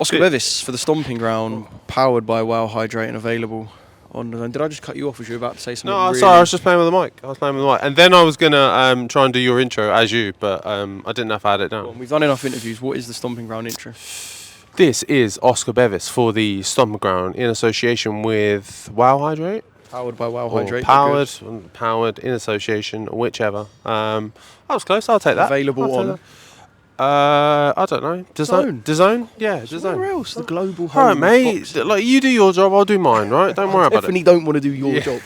Oscar Bevis for the Stomping Ground, powered by Wow Hydrate and available on. Did I just cut you off? Was you about to say something? No, sorry, I was just playing with the mic. And then I was going to try and do your intro as you, but I didn't know if I had it down. Well, we've done enough interviews. What is the Stomping Ground intro? This is Oscar Bevis for the Stomping Ground in association with Wow Hydrate. Powered by Wow Hydrate. Powered in association, whichever. I was close, I'll take that. Available on... I don't know. DAZN? Yeah, DAZN. Where else? The global home. All right, mate. Like, you do your job, I'll do mine, right? Don't worry about it. Definitely don't want to do your job.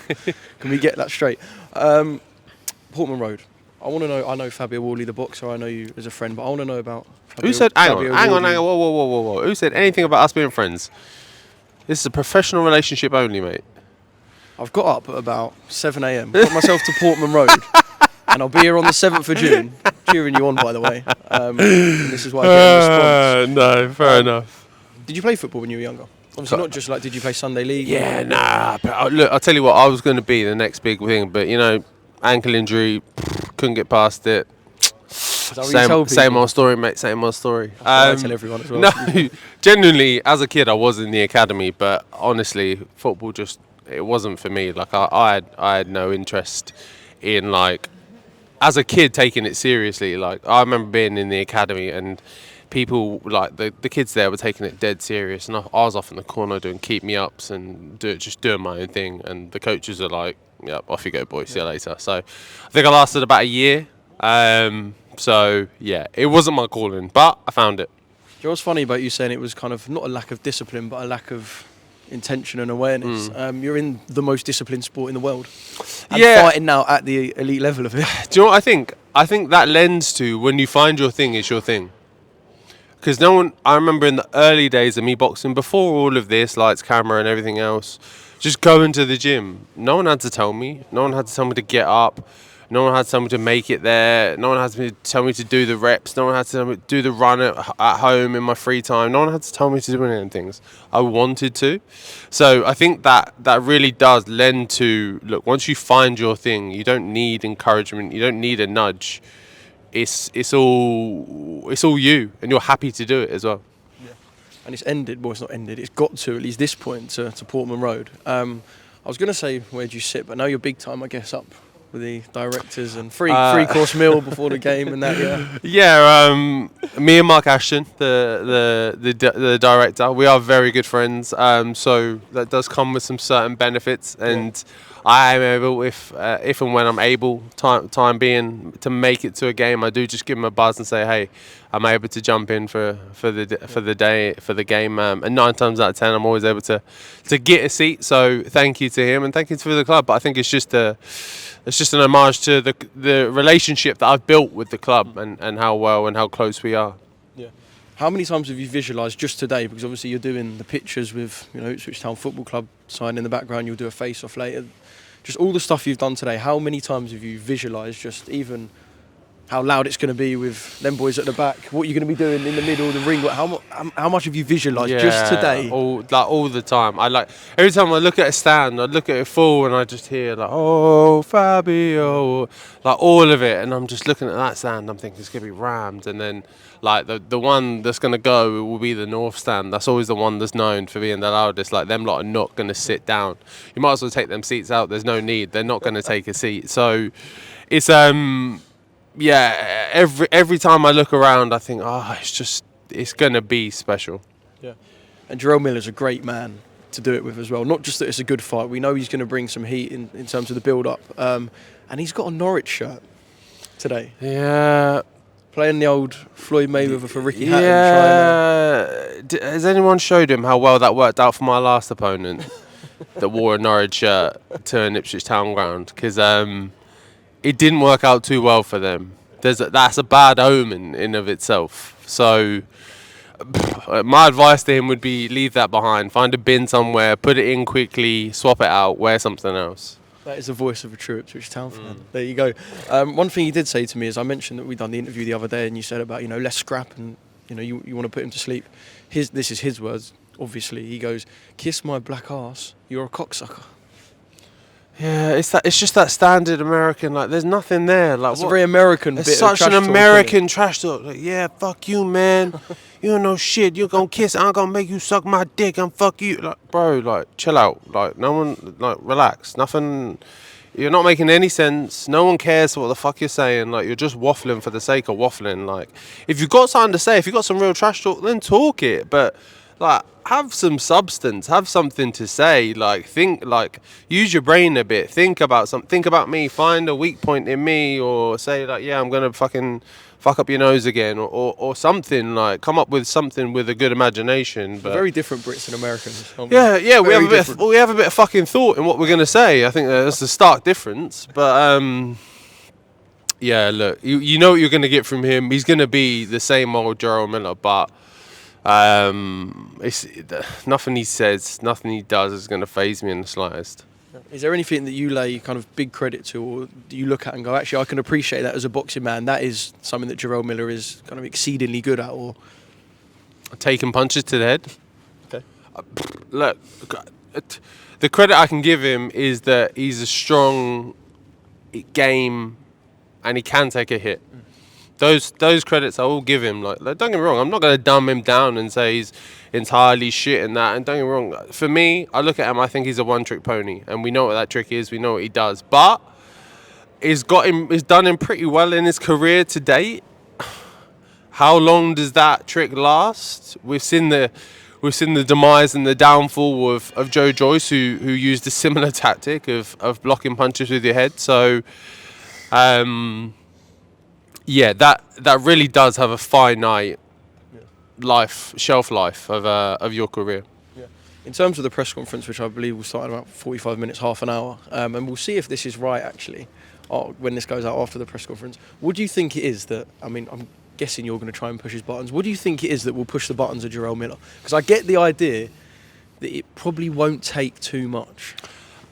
Can we get that straight? Portman Road. I want to know. I know Fabio Wardley, the boxer. I know you as a friend, but I want to know about. Fabio, Who said? Hang on. Wardley. Whoa. Who said anything about us being friends? This is a professional relationship only, mate. I've got up at about 7 a.m. Got myself to Portman Road, and I'll be here on the 7th of June. Cheering you on, by the way. This is why I get a response. No, fair enough. Did you play football when you were younger? Obviously, not just like, did you play Sunday League? Yeah, nah. But look, I'll tell you what, I was going to be the next big thing, but, you know, ankle injury, couldn't get past it. Same old story, mate, same old story. I tell everyone as well. No, genuinely, as a kid, I was in the academy, but honestly, football just, it wasn't for me. Like, I had no interest in, like, as a kid, taking it seriously. Like, I remember being in the academy and people, like, the kids there were taking it dead serious, and I was off in the corner doing keep me ups and just doing my own thing, and the coaches are like, yeah, off you go, boys, see you later. So I think I lasted about a year. So yeah, it wasn't my calling, but I found it. You know what's funny about you saying it was kind of not a lack of discipline, but a lack of intention and awareness. You're in the most disciplined sport in the world, and fighting now at the elite level of it. Do you know what I think? I think that lends to when you find your thing, it's your thing. Because I remember in the early days of me boxing, before all of this, lights, camera and everything else, just going to the gym. No one had to tell me. No one had to tell me to get up. No one had to tell me to make it there. No one had to tell me to do the reps. No one had to tell me to do the run at home in my free time. No one had to tell me to do any things. I wanted to. So I think that really does lend to, look, once you find your thing, you don't need encouragement. You don't need a nudge. It's all you, and you're happy to do it as well. Yeah. And it's ended. Well, it's not ended. It's got to at least this point to Portman Road. I was going to say where'd you sit, but now you're big time, I guess, up with the directors and free course meal before the game and that. Me and Mark Ashton, the director, we are very good friends. So that does come with some certain benefits, and I am able, if and when I'm able, time being, to make it to a game, I do just give him a buzz and say, hey, I'm able to jump in for the game, and 9 times out of 10 I'm always able to get a seat. So thank you to him and thank you to the club. But I think it's just an homage to the relationship that I've built with the club and how well and how close we are. Yeah. How many times have you visualised just today? Because obviously you're doing the pictures with, you know, Ipswich Town Football Club sign in the background. You'll do a face-off later. Just all the stuff you've done today. How many times have you visualised just even how loud it's going to be with them boys at the back? What you're going to be doing in the middle of the ring? How much have you visualised just today? All the time. Every time I look at a stand, I look at it full, and I just hear like, oh, Fabio, like all of it, and I'm just looking at that stand. I'm thinking it's going to be rammed, and then like the one that's going to go will be the north stand. That's always the one that's known for being the loudest. Like, them lot are not going to sit down. You might as well take them seats out. There's no need. They're not going to take a seat. So it's every time I look around, I think, it's going to be special. Yeah. And Jarrell Miller's a great man to do it with as well. Not just that it's a good fight. We know he's going to bring some heat in terms of the build-up. And he's got a Norwich shirt today. Yeah. Playing the old Floyd Mayweather for Ricky Hatton. Yeah. Has anyone showed him how well that worked out for my last opponent that wore a Norwich shirt to an Ipswich Town ground? Because it didn't work out too well for them. That's a bad omen in of itself. So my advice to him would be, leave that behind. Find a bin somewhere, put it in quickly, swap it out, wear something else. That is the voice of a true Ipswich Town fan. There you go. One thing you did say to me is, I mentioned that we'd done the interview the other day, and you said about, you know, less scrap, and you know, you want to put him to sleep. This is his words. Obviously, he goes, "Kiss my black arse, you're a cocksucker." Yeah, it's just that standard American. Like, there's nothing there. Like, It's a very American it's bit such of an trash talk, American trash talk. Like, yeah, fuck you, man. You don't know shit. You're gonna kiss. I'm gonna make you suck my dick and fuck you. Like, bro, like, chill out. Like, no one, like, relax. Nothing. You're not making any sense. No one cares what the fuck you're saying. Like, you're just waffling for the sake of waffling. Like, if you've got something to say, if you've got some real trash talk, then talk it. But, like, have some substance. Have something to say. Like, think, like, use your brain a bit. Think about something. Think about me. Find a weak point in me, or say, like, yeah, I'm gonna fucking fuck up your nose again, or something. Like, come up with something with a good imagination. But We're very different Brits and Americans. Aren't we? yeah, we Very have a bit of fucking thought in what we're gonna say. I think that's the stark difference. But yeah, look, you know what you're gonna get from him. He's gonna be the same old Jarrell Miller, but it's nothing he says, nothing he does is gonna faze me in the slightest. Is there anything that you lay kind of big credit to, or do you look at and go, actually, I can appreciate that as a boxing man? That is something that Jarrell Miller is kind of exceedingly good at, or Taking punches to the head. okay, Look, the credit I can give him is that he's a strong game, and he can take a hit. Those credits I will give him. Like, don't get me wrong, I'm not going to dumb him down and say he's entirely shit and that. And don't get me wrong, for me, I look at him, I think he's a one-trick pony, and we know what that trick is. We know what he does, but he's done him pretty well in his career to date. How long does that trick last? We've seen the demise and the downfall of Joyce, who used a similar tactic of blocking punches with your head. So, yeah, that really does have a finite shelf life of your career. yeah. In terms of the press conference, which I believe will start in about 45 minutes, half an hour, and we'll see if this is right actually, when this goes out after the press conference. What do you think it is that? I mean, I'm guessing you're going to try and push his buttons. What do you think it is that will push the buttons of Jarrell Miller? Because I get the idea that it probably won't take too much.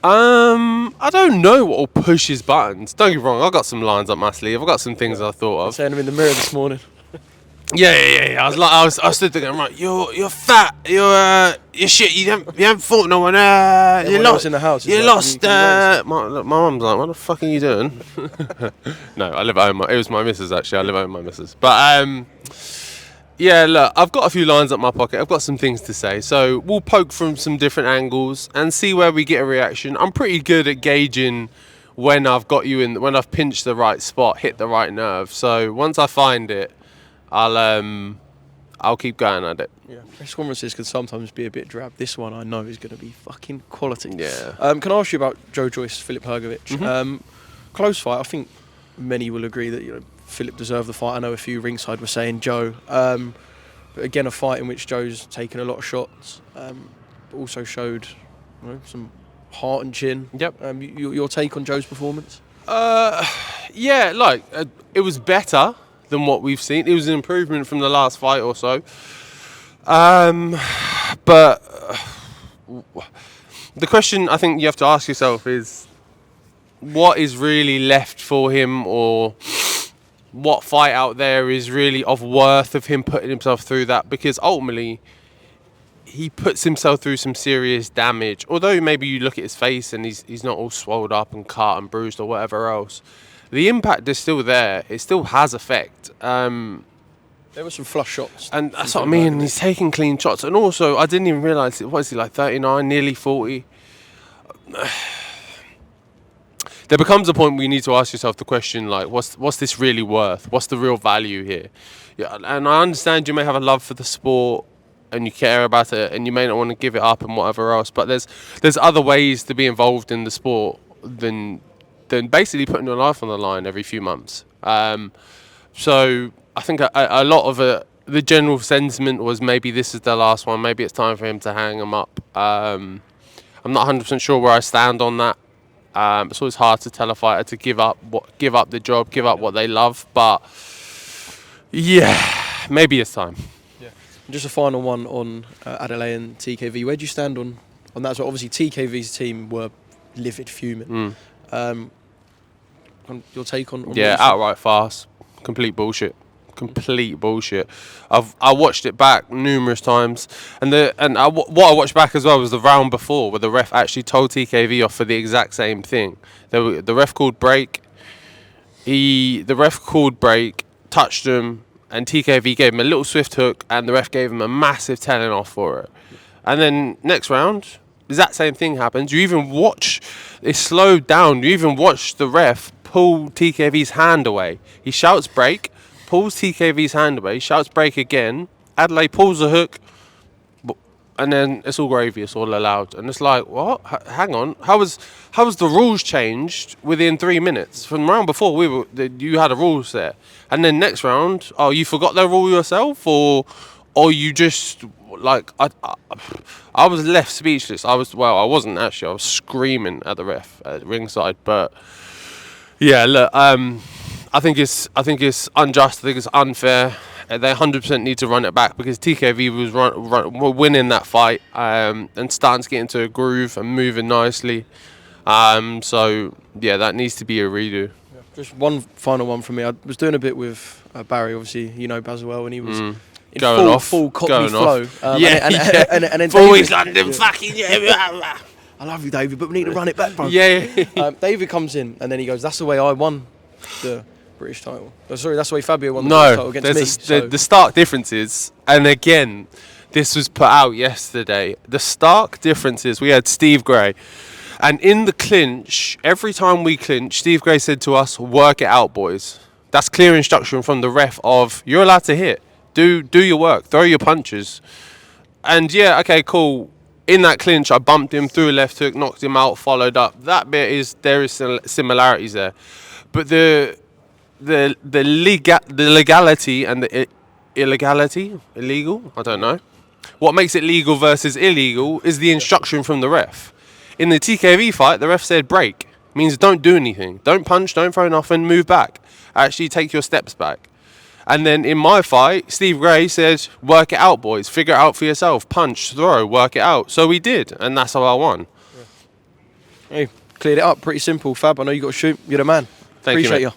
I don't know what will push his buttons. Don't get me wrong, I've got some lines up my sleeve. I've got some things I thought I of. was saying them in the mirror this morning. Yeah. I stood there going, right, you're fat, you're shit. You haven't fought no one. You Everyone else lost in the house. You is lost. like, My mum's like, what the fuck are you doing? No, I live at home. It was my missus actually. I live at home with my missus. But yeah, look, I've got a few lines up my pocket. I've got some things to say. So we'll poke from some different angles and see where we get a reaction. I'm pretty good at gauging when I've got you in, when I've pinched the right spot, hit the right nerve. So once I find it, I'll keep going at it. Yeah, press conferences can sometimes be a bit drab. This one I know is going to be fucking quality. Yeah. Can I ask you about Joyce, Filip Hrgovic? Mm-hmm. Close fight. I think many will agree that Filip deserved the fight. I know a few ringside were saying Joe. But again, a fight in which Joe's taken a lot of shots, but also showed some heart and chin. Yep. Your take on Joe's performance? Yeah, like it was better than what we've seen. It was an improvement from the last fight or so. But the question I think you have to ask yourself is, what is really left for him, or what fight out there is really of worth of him putting himself through that? Because ultimately, he puts himself through some serious damage. Although maybe you look at his face and he's not all swelled up and cut and bruised or whatever else, the impact is still there. It still has effect. There were some flush shots. And that's what I mean. He's taking clean shots. And also, I didn't even realise, what is he, like 39, nearly 40? There becomes a point where you need to ask yourself the question, like, what's this really worth? What's the real value here? Yeah, and I understand you may have a love for the sport and you care about it and you may not want to give it up and whatever else, but there's other ways to be involved in the sport than basically putting your life on the line every few months. So I think a lot of the general sentiment was maybe this is the last one, maybe it's time for him to hang him up. I'm not 100% sure where I stand on that. It's always hard to tell a fighter to give up the job, give up what they love, but yeah, maybe it's time. Yeah. Just a final one on Adelaide and TKV. Where do you stand on that? So obviously TKV's team were livid, fuming. On your take on yeah, outright farce, complete bullshit. Complete bullshit. I watched it back numerous times, and what I watched back as well was the round before, where the ref actually told TKV off for the exact same thing. The ref called break. The ref called break, touched him, and TKV gave him a little swift hook, and the ref gave him a massive telling off for it. And then next round, the exact same thing happens. You even watch it slowed down. You even watch the ref pull TKV's hand away. He shouts break, pulls TKV's hand away, shouts break again. Adelaide pulls the hook, and then it's all gravy. It's all allowed. And it's like, what? Hang on. How was the rules changed within 3 minutes? From the round before, you had a rules there, and then next round, oh, you forgot the rule yourself, or you just like I was left speechless. I wasn't actually. I was screaming at the ref at ringside, but. Yeah, look, I think it's unjust. I think it's unfair. They 100% need to run it back, because TKV was winning that fight and starting to get into a groove and moving nicely. So yeah, that needs to be a redo. Yeah. Just one final one from me. I was doing a bit with Barry. Obviously, you know Baz well, and he was in full Cockney flow. And then full David, East London, fucking yeah. I love you, David, but we need to run it back, bro. Yeah. David comes in, and then he goes, that's the way I won the British title. Oh, sorry, that's the way Fabio won the British title against me. The stark differences, and again, this was put out yesterday. The stark differences, we had Steve Gray, and in the clinch, every time we clinch, Steve Gray said to us, work it out, boys. That's clear instruction from the ref of, you're allowed to hit. Do your work, throw your punches. And yeah, okay, cool. In that clinch, I bumped him, threw a left hook, knocked him out, followed up. That bit there is similarities there, but the legality and the illegal. I don't know. What makes it legal versus illegal is the instruction from the ref. In the TKV fight, the ref said break, means don't do anything, don't punch, don't throw nothing, move back. Actually, take your steps back. And then in my fight, Steve Gray said, work it out, boys. Figure it out for yourself. Punch, throw, work it out. So we did, and that's how I won. Yeah. Hey, cleared it up. Pretty simple, Fab. I know you got to shoot. You're the man. Thank you, Appreciate you.